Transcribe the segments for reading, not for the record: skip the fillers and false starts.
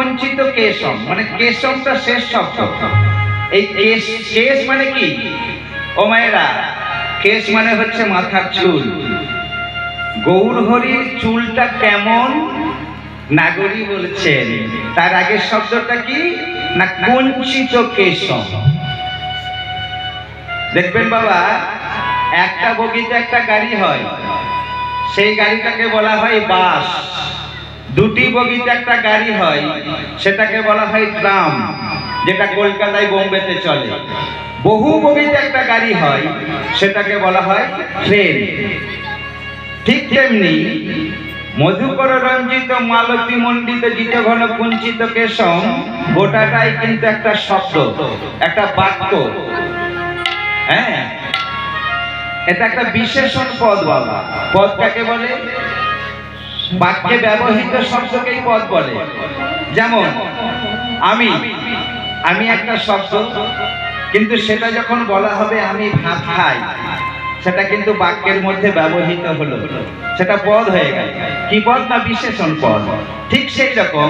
কুঞ্চিত Qeshm, মানে কেশমটা শেষ শব্দ। এই কেশ মানে কি ও মায়েরা? কেশ মানে হচ্ছে মাথার চুল। গৌর হরির চুলটা কেমন নাগরী বলছেন, তার আগের শব্দটা কি না কুঞ্চিত কেশম। দেখবেন বাবা, একটা বগিতে একটা গাড়ি হয়, সেই গাড়িটাকে বলা হয় বাস। দুটি বগিতে একটা গাড়ি হয়, সেটাকে বলা হয় ট্রাম, যেটা কলকাতায় বোম্বেতে চলে। বহু বগিতে একটা গাড়ি হয়, সেটাকে বলা হয় ট্রেন। ঠিক তেমনি মধুকর রঞ্জিত মালতী মণ্ডিত জিতঘন কুঞ্চিত কেশম, গোটাটাই কিন্তু একটা শব্দ, একটা বাক্য। হ্যাঁ, এটা একটা বিশেষণ পদ বাবা। পদ কাকে বলে? বাক্যে ব্যবহৃত শব্দকেই পদ বলে। যেমন আমি একটা শব্দ, কিন্তু সেটা যখন বলা হবে আমি ভাত খাই, সেটা কিন্তু বাক্যের মধ্যে ব্যবহৃত হলো, সেটা পদ হয়ে গেল। কি পদ? না বিশেষণ পদ। ঠিক সেই রকম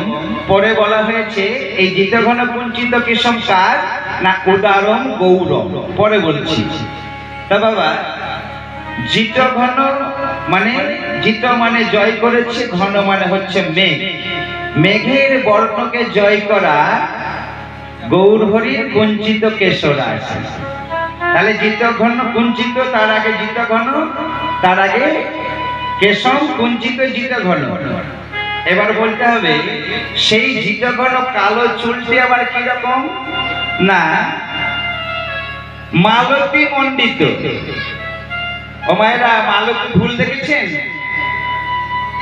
পরে বলা হয়েছে এই জিতঘন কুঞ্চিত কেশম কার না উদারম গৌরম, পরে বলছি। তা বাবা, জিতঘন মানে জিত মানে জয় করেছে, ঘন মানে হচ্ছে মেঘ। মেঘের বর্ণকে জয় করা গৌর হরির কুঞ্চিত কেশরা। তাহলে জিতঘন কুঞ্চিত, তার আগে জিতঘন, তার আগে কেশম, কুঞ্চিত জিতঘন। এবার বলতে হবে সেই জিতঘন কালো চুলটি আবার কি রকম না মালতী মণ্ডিত। ও মায়েরা, মালতী ফুল দেখেছেন?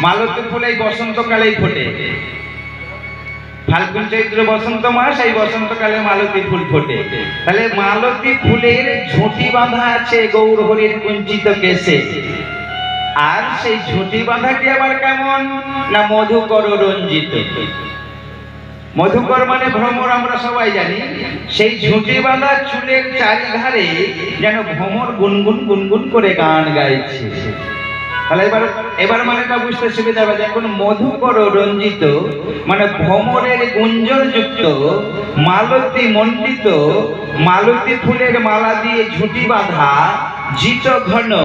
মালতী ফুল এই বসন্তকালেই ফোটে। ফাল্গুন চৈত্র বসন্ত মাস, এই বসন্তকালে মালতী ফুল ফোটে। তাহলে মালতী ফুলের ঝুঁটি বাঁধা আছে গৌর হরির কুঞ্চিত কেশে। আর সেই ঝুঁটি বাঁধাটি আবার কেমন না মধুকর রঞ্জিত। মধুকর মানে ভ্রমর, আমরা সবাই জানি। সেই ঝুঁটি বাঁধা চুলের চারিধারে যেন ভ্রমর গুনগুন গুনগুন করে গান গাইছে। তাহলে এবার মানেটা বুঝতে সুবিধা হবে। দেখুন, মধুকর রঞ্জিত মানে ভ্রমরের গুঞ্জন যুক্ত মালতী মণ্ডিত, মালতী ফুলের মালা দিয়ে ঝুঁটি বাঁধা জিতঘন